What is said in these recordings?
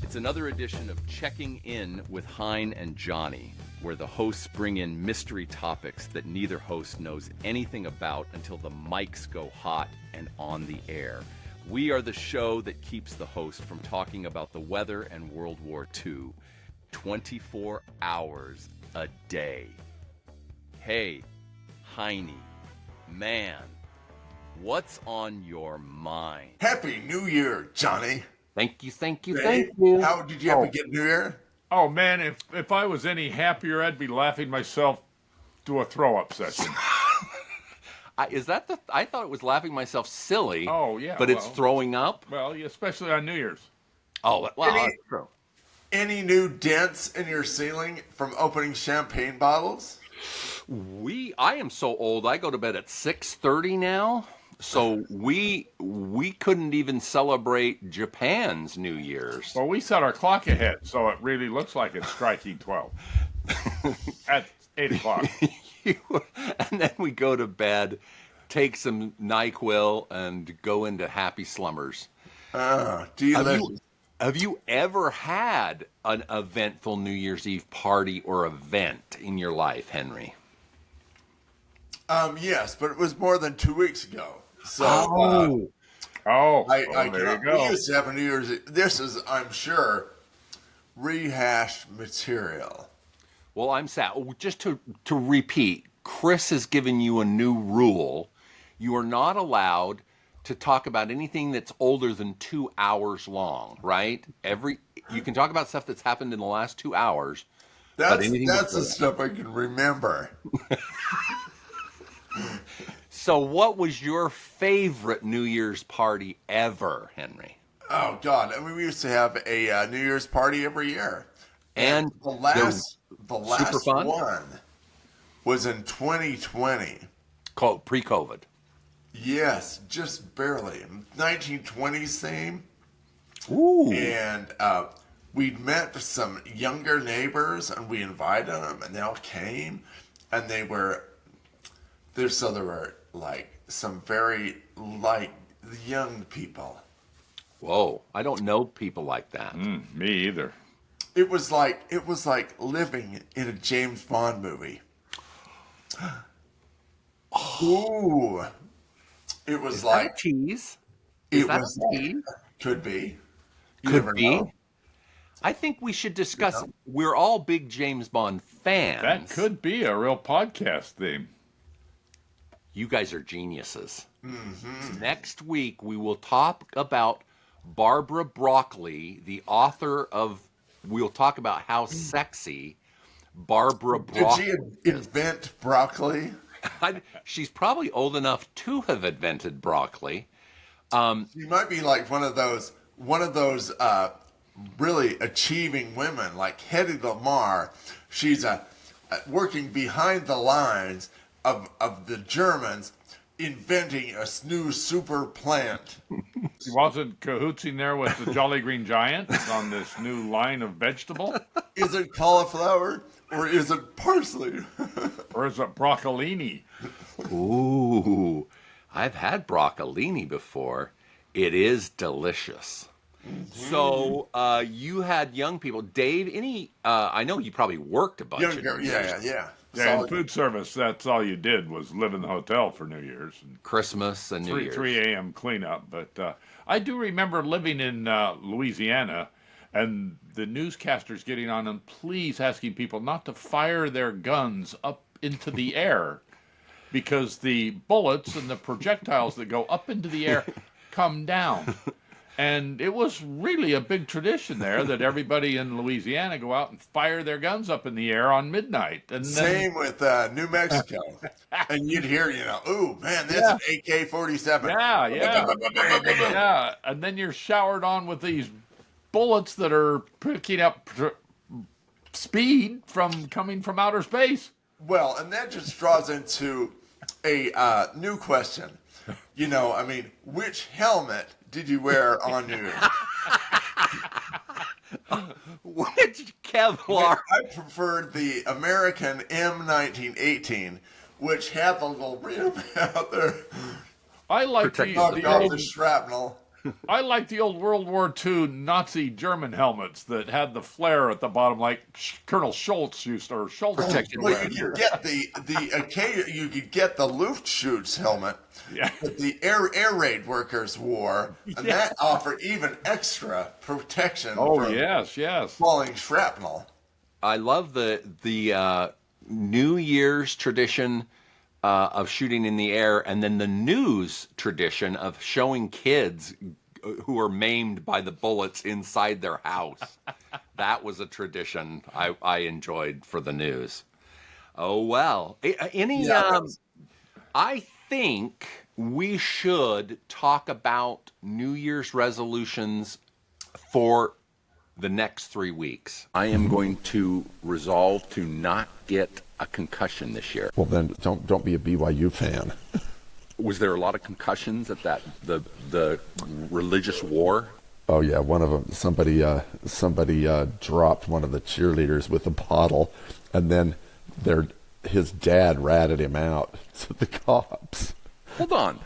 It's another edition of Checking In with Hein and Johnny, where the hosts bring in mystery topics that neither host knows anything about until the mics go hot and on the air. We are the show that keeps the host from talking about the weather and World War II 24 hours a day. Hey, Heine, man, what's on your mind? Happy New Year, Johnny. Thank you. How did you have a good New Year? Oh, man, if I was any happier, I'd be laughing myself to a throw-up session. I thought it was laughing myself silly. Oh, yeah. But it's throwing up? Well, especially on New Year's. Oh, well, that's true. Any new dents in your ceiling from opening champagne bottles? I am so old, I go to bed at 6:30 now. So we couldn't even celebrate Japan's New Year's. Well, we set our clock ahead, so it really looks like it's striking 12 at 8 o'clock. And then we go to bed, take some NyQuil, and go into happy slumbers. Have you ever had an eventful New Year's Eve party or event in your life, Henry? Yes, but it was more than 2 weeks ago. So, there you go. We used to have a New Year's Eve. This is, I'm sure, rehashed material. Well, I'm sad. Just to repeat, Chris has given you a new rule. You are not allowed to talk about anything that's older than 2 hours long, right? You can talk about stuff that's happened in the last 2 hours. That's the stuff I can remember. So what was your favorite New Year's party ever, Henry? Oh, God. I mean, we used to have a New Year's party every year. And the last one was in 2020. Pre-COVID. Yes, just barely. 1920s theme. Ooh. And we'd met some younger neighbors, and we invited them, and they all came. And they were like some very young people. Whoa, I don't know people like that. Me either. It was like living in a James Bond movie. Ooh. It was like tease. Could be. Could be. I think we should discuss. We're all big James Bond fans. That could be a real podcast theme. You guys are geniuses. Mm-hmm. Next week, we will talk about Barbara Broccoli, the author of, we'll talk about how sexy Barbara Broccoli Did she invent broccoli? She's probably old enough to have invented broccoli. She might be like one of those really achieving women, like Hedy Lamarr. She's working behind the lines of the Germans inventing a new super plant. She wasn't cahootsing there with the Jolly Green Giant on this new line of vegetable? Is it cauliflower or is it parsley? Or is it broccolini? Ooh, I've had broccolini before. It is delicious. Mm-hmm. So you had young people. Dave, I know you probably worked a bunch. Younger, yeah. Yeah, in food service, that's all you did was live in the hotel for New Year's. And Christmas and New Year's. 3 a.m. cleanup. But I do remember living in Louisiana and the newscasters getting on and please asking people not to fire their guns up into the air because the bullets and the projectiles that go up into the air come down. And it was really a big tradition there that everybody in Louisiana go out and fire their guns up in the air on midnight. And same with New Mexico. And you'd hear, ooh, man, that's an AK-47. Yeah. And then you're showered on with these bullets that are picking up speed from coming from outer space. Well, and that just draws into a new question. Which helmet did you wear on New Year's? Which Kevlar? I preferred the American M1918, which had the little rim out there. I like the shrapnel. I like the old World War II Nazi German helmets that had the flare at the bottom, like Colonel Schultz used, or Schultz. Protected Well, wear. you could get you could get the Luftschutz's helmet Yeah. that the air raid workers wore, and that offered even extra protection Oh, from yes, yes. falling shrapnel. I love the New Year's tradition of shooting in the air, and then the news tradition of showing kids who are maimed by the bullets inside their house. That was a tradition I enjoyed for the news. Oh well. I think we should talk about New Year's resolutions for the next 3 weeks. I am going to resolve to not get a concussion this year. Well, then don't be a BYU fan. Was there a lot of concussions at the religious war? Oh yeah, one of them. Somebody dropped one of the cheerleaders with a bottle, and then his dad ratted him out to the cops. Hold on.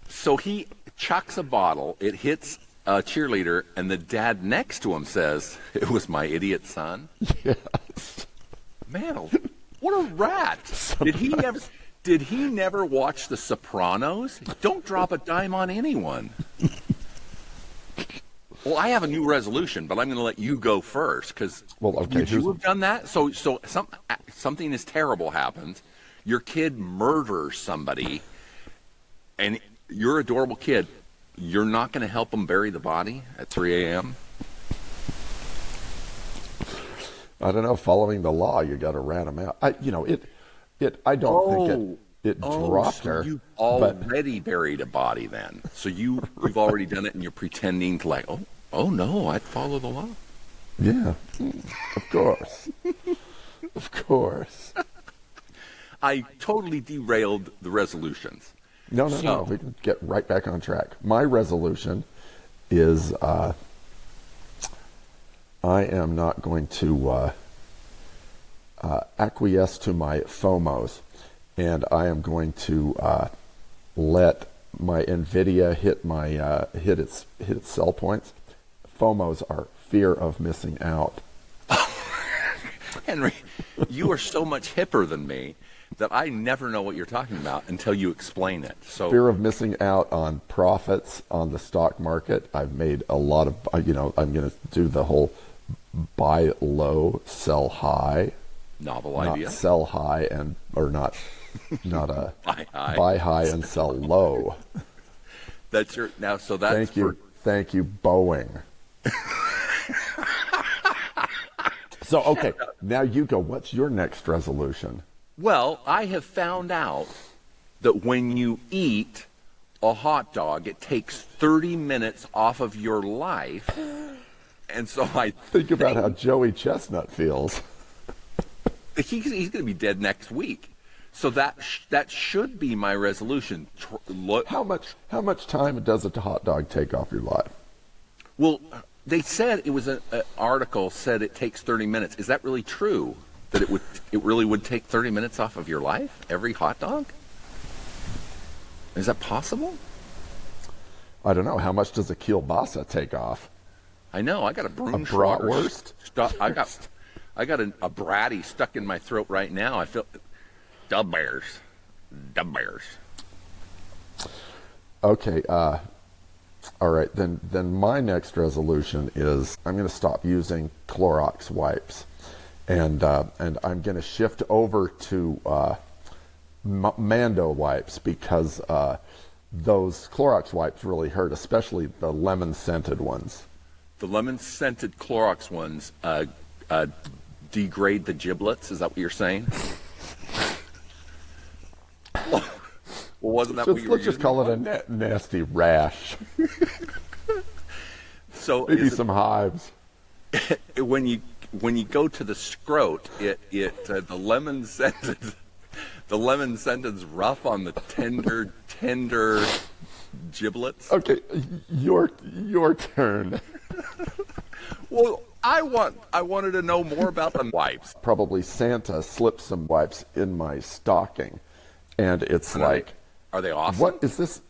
So he chucks a bottle. It hits a cheerleader, and the dad next to him says, "It was my idiot son." Yes. Man, what a rat! Did he never watch The Sopranos? Don't drop a dime on anyone. Well, I have a new resolution, but I'm going to let you go first because would you have done that? So something is terrible happens. Your kid murders somebody, and you're an adorable kid. You're not going to help them bury the body at 3 a.m.? I don't know. Following the law, you got to rat him out. I don't think it dropped her. You've already buried a body then. So you've already done it, and you're pretending to oh no, I'd follow the law. Yeah, of course. Of course. I totally derailed the resolutions. No. We can get right back on track. My resolution is I am not going to acquiesce to my FOMOs, and I am going to let my NVIDIA hit its sell points. FOMOs are fear of missing out. Henry, you are so much hipper than me that I never know what you're talking about until you explain it. So fear of missing out on profits on the stock market. I've made a lot of, I'm going to do the whole buy low, sell high. Novel not idea. Sell high not buy high and sell low. That's your now. So that's Thank you, Boeing. So okay, now you go. What's your next resolution? Well, I have found out that when you eat a hot dog, it takes 30 minutes off of your life. And so I think about how Joey Chestnut feels. He's going to be dead next week. So that should be my resolution. How much time does a hot dog take off your life? Well, they said it was an article said it takes 30 minutes. Is that really true? That it really would take 30 minutes off of your life, every hot dog? Is that possible? I don't know. How much does a kielbasa take off? I know. I got a bratwurst. I got a bratty stuck in my throat right now. I feel dub bears. Okay. All right. Then my next resolution is I'm going to stop using Clorox wipes. And I'm going to shift over to Mando wipes because those Clorox wipes really hurt, especially the lemon-scented ones. The lemon-scented Clorox ones degrade the giblets. Is that what you're saying? Well, wasn't that what you were Let's just call it a nasty rash. So maybe some hives. When you go to the scrot, the lemon scented rough on the tender giblets. Okay, your turn. Well, I wanted to know more about the wipes. Probably Santa slipped some wipes in my stocking, and it's Are they awesome? What is this?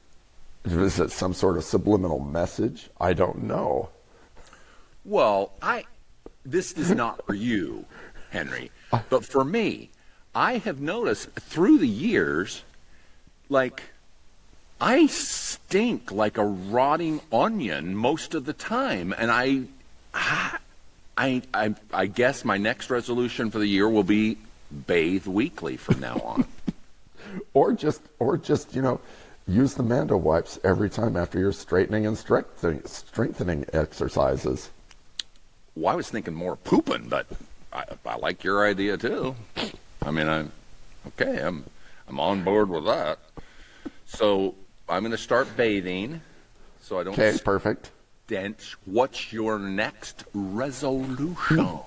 Is it some sort of subliminal message? I don't know. Well, this is not for you, Henry, but for me, I have noticed through the years, like, I stink like a rotting onion most of the time, and I guess my next resolution for the year will be bathe weekly from now on. Or just use the Mando wipes every time after your straightening and strengthening exercises. Well, I was thinking more pooping, but I like your idea too. I mean, I'm on board with that. So I'm going to start bathing, so I don't. Okay, perfect. Stench. What's your next resolution?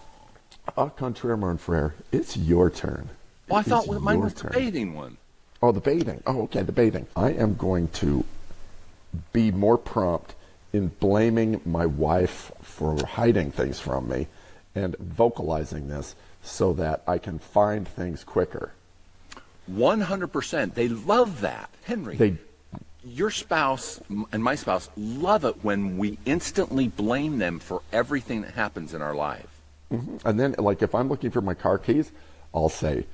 Contraire, mon frere, it's your turn. Well, I thought mine was the bathing one. Oh, the bathing. Oh, okay, the bathing. I am going to be more prompt in blaming my wife for hiding things from me and vocalizing this so that I can find things quicker. 100%. They love that, Henry. Your spouse and my spouse love it when we instantly blame them for everything that happens in our life. Mm-hmm. And then, like, if I'm looking for my car keys, I'll say,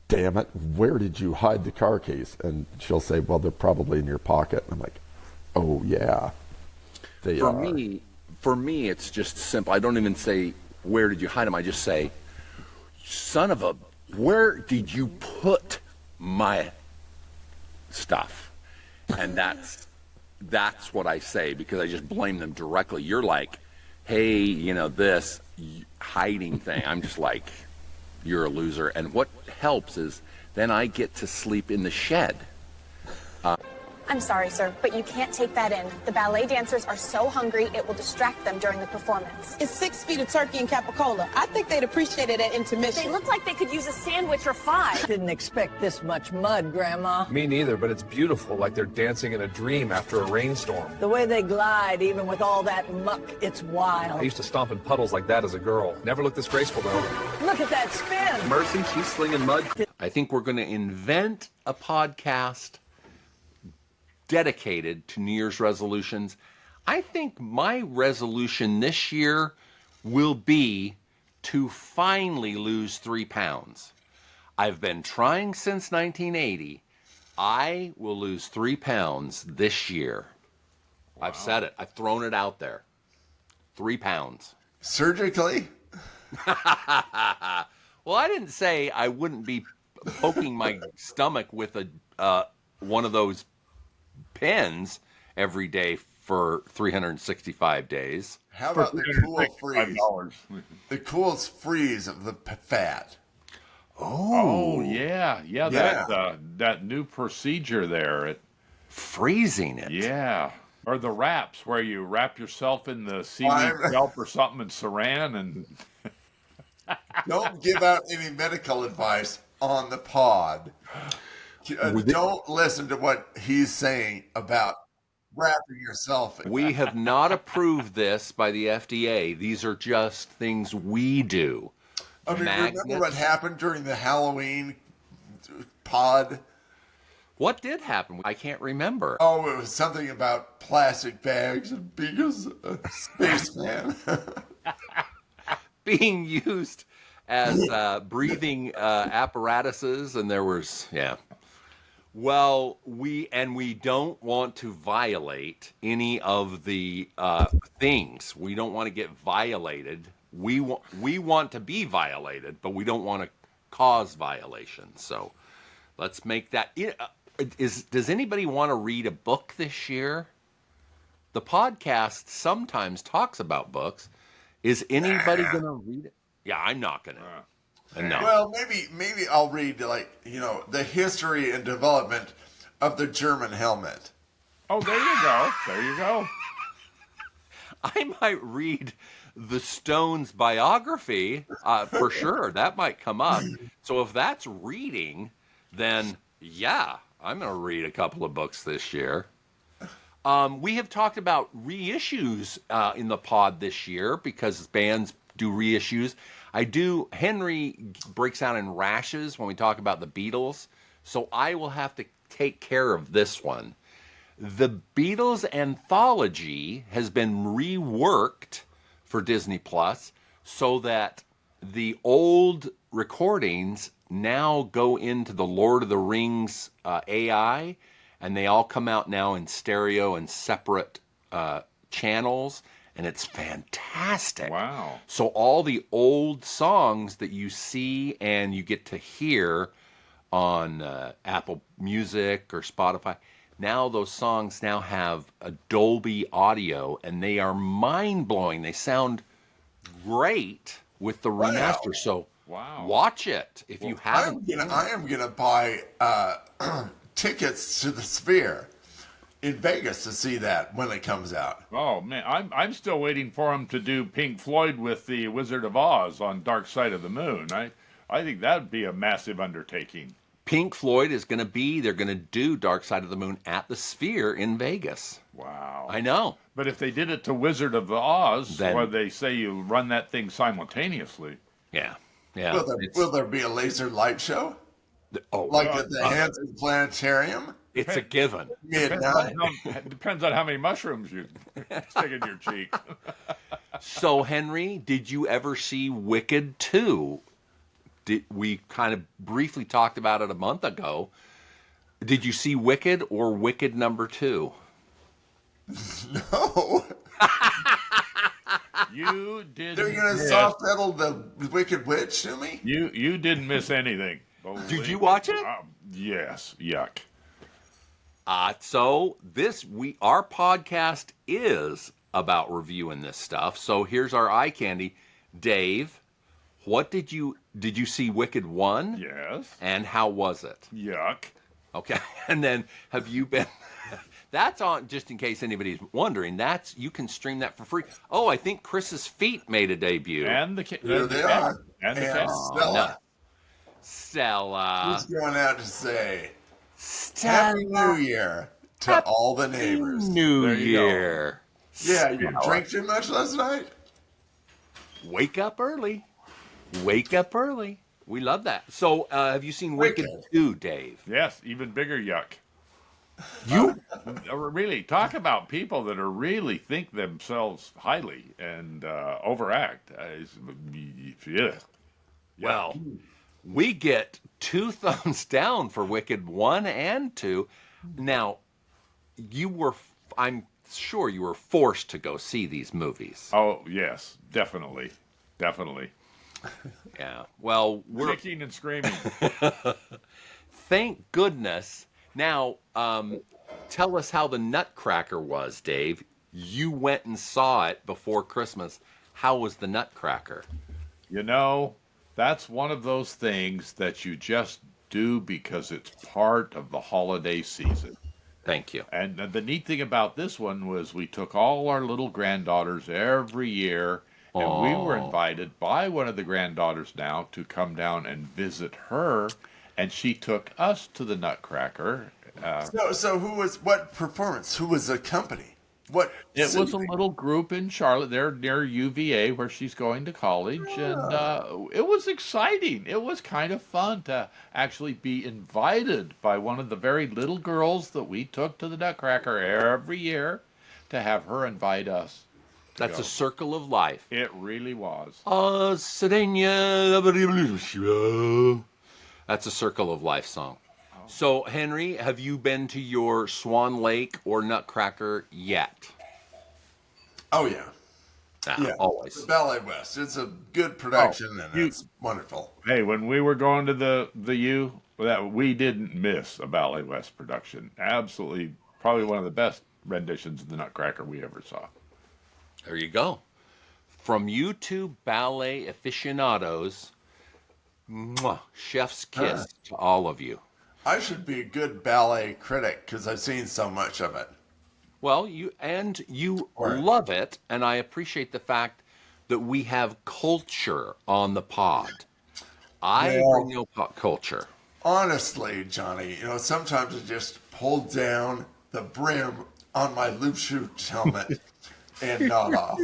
damn it, where did you hide the car keys? And she'll say, well, they're probably in your pocket. And I'm like, oh, yeah, they are. For me, it's just simple. I don't even say, where did you hide them? I just say, son of a, where did you put my stuff? And that's what I say, because I just blame them directly. You're like, hey, this hiding thing. I'm just like, you're a loser. And what helps is then I get to sleep in the shed. I'm sorry, sir, but you can't take that in. The ballet dancers are so hungry, it will distract them during the performance. It's 6 feet of turkey and capicola. I think they'd appreciate it at intermission. They look like they could use a sandwich or 5. Didn't expect this much mud, Grandma. Me neither, but it's beautiful, like they're dancing in a dream after a rainstorm. The way they glide, even with all that muck, it's wild. I used to stomp in puddles like that as a girl. Never looked this graceful, though. Look at that spin. Mercy, she's slinging mud. I think we're going to invent a podcast dedicated to New Year's resolutions. I think my resolution this year will be to finally lose 3 pounds. I've been trying since 1980. I will lose 3 pounds this year. Wow. I've said it. I've thrown it out there. 3 pounds. Surgically? Well, I didn't say I wouldn't be poking my stomach with one of those pins every day for 365 days. How about the cool freeze? The cool freeze of the fat. Oh yeah. That new procedure there. Freezing it. Yeah. Or the wraps where you wrap yourself in the seaweed kelp or something in saran and. Don't give out any medical advice on the pod. Don't listen to what he's saying about wrapping yourself in. We have not approved this by the FDA. These are just things we do. I mean, remember what happened during the Halloween pod? What did happen? I can't remember. Oh, it was something about plastic bags and being a spaceman. Being used as breathing apparatuses, and there was, Well, we don't want to violate any of the things. We don't want to get violated. We want to be violated, but we don't want to cause violations. So let's make that. Does anybody want to read a book this year? The podcast sometimes talks about books. Is anybody going to read it? Yeah, I'm not going to. No. Well, maybe I'll read, the history and development of the German helmet. Oh, there you go. There you go. I might read the Stones biography for sure. That might come up. So if that's reading, then yeah, I'm going to read a couple of books this year. We have talked about reissues in the pod this year because bands do reissues. Henry breaks out in rashes when we talk about the Beatles, so I will have to take care of this one. The Beatles anthology has been reworked for Disney Plus so that the old recordings now go into the Lord of the Rings AI, and they all come out now in stereo and separate channels, and it's fantastic. Wow. So all the old songs that you see and you get to hear on Apple Music or Spotify, now those songs now have a Dolby audio, and they are mind-blowing. They sound great with the remaster. So watch it if you haven't. I am gonna buy tickets to the Sphere in Vegas to see that when it comes out. Oh man, I'm still waiting for him to do Pink Floyd with the Wizard of Oz on Dark Side of the Moon. I think that would be a massive undertaking. Pink Floyd is going to be, they're going to do Dark Side of the Moon at the Sphere in Vegas. Wow. I know. But if they did it to Wizard of Oz, Then- where they say you run that thing simultaneously. Yeah. Yeah. Will there be a laser light show? Like at the Hanson Planetarium? It's a given. Midnight. Depends on how many mushrooms you stick in your cheek. So, Henry, did you ever see Wicked 2? We kind of briefly talked about it a month ago. Did you see Wicked or Wicked number 2? No. You did. They're going to soft pedal the Wicked Witch to me? You didn't miss anything. Did you watch it? Yes. Yuck. So our podcast is about reviewing this stuff. So here's our eye candy. Dave, what did you see Wicked 1? Yes. And how was it? Yuck. Okay. And then have you been that's on, just in case anybody's wondering, you can stream that for free. Oh, I think Chris's Feet made a debut. And the There they are. And the And cat. Stella. Stella. Who's going out to say Stella. Happy New Year to all the neighbors? New There you go. Year. Yeah, you drank too much last night? Wake up early. Wake up early. We love that. So, have you seen Wicked 2, Dave? Yes, even bigger yuck. You Really, talk about people that are really think themselves highly and overact. Yeah. Well, we get 2 thumbs down for Wicked 1 and 2. Now, I'm sure you were forced to go see these movies. Oh, yes, definitely. Yeah. Well, we're Kicking and screaming. thank goodness. Now, tell us how the Nutcracker was, Dave. You went and saw it before Christmas. How was the Nutcracker? You know, that's one of those things that you just do because it's part of the holiday season. Thank you. And the neat thing about this one was we took all our little granddaughters every year, and we were invited by one of the granddaughters now to come down and visit her, and she took us to the Nutcracker. So what performance? Who was the company? What? It was a little group in Charlotte. They're near UVA where she's going to college, and it was exciting. It was kind of fun to actually be invited by one of the very little girls that we took to the Nutcracker every year to have her invite us. That's a circle of life. It really was. That's a circle of life song. So, Henry, have you been to your Swan Lake or Nutcracker yet? Oh, yeah. Yeah, always. The Ballet West. It's a good production, and it's wonderful. Hey, when we were going to the U, that we didn't miss a Ballet West production. Absolutely, probably one of the best renditions of the Nutcracker we ever saw. There you go. From you two ballet aficionados, mwah, chef's kiss to all of you. I should be a good ballet critic because I've seen so much of it. Well, you love it, and I appreciate the fact that we have culture on the pod. I bring no pop culture. Honestly, Johnny, sometimes I just pull down the brim on my loop shoe helmet and nod off.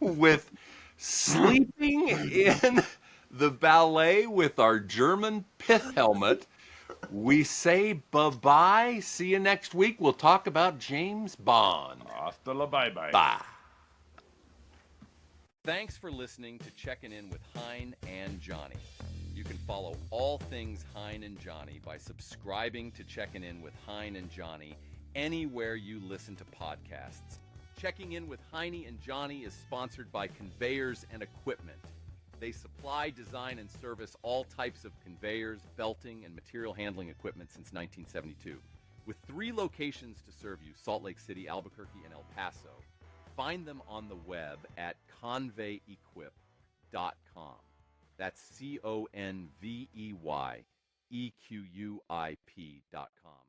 With sleeping in the ballet with our German pith helmet, We say bye-bye. See you next week. We'll talk about James Bond. Hasta la bye-bye. Bye. Thanks for listening to Checking In with Hein and Johnny. You can follow all things Hein and Johnny by subscribing to Checking In with Hein and Johnny anywhere you listen to podcasts. Checking In with Heine and Johnny is sponsored by Conveyors and Equipment. They supply, design, and service all types of conveyors, belting, and material handling equipment since 1972. With 3 locations to serve you, Salt Lake City, Albuquerque, and El Paso. Find them on the web at conveyequip.com. That's ConveyeEquuip.com.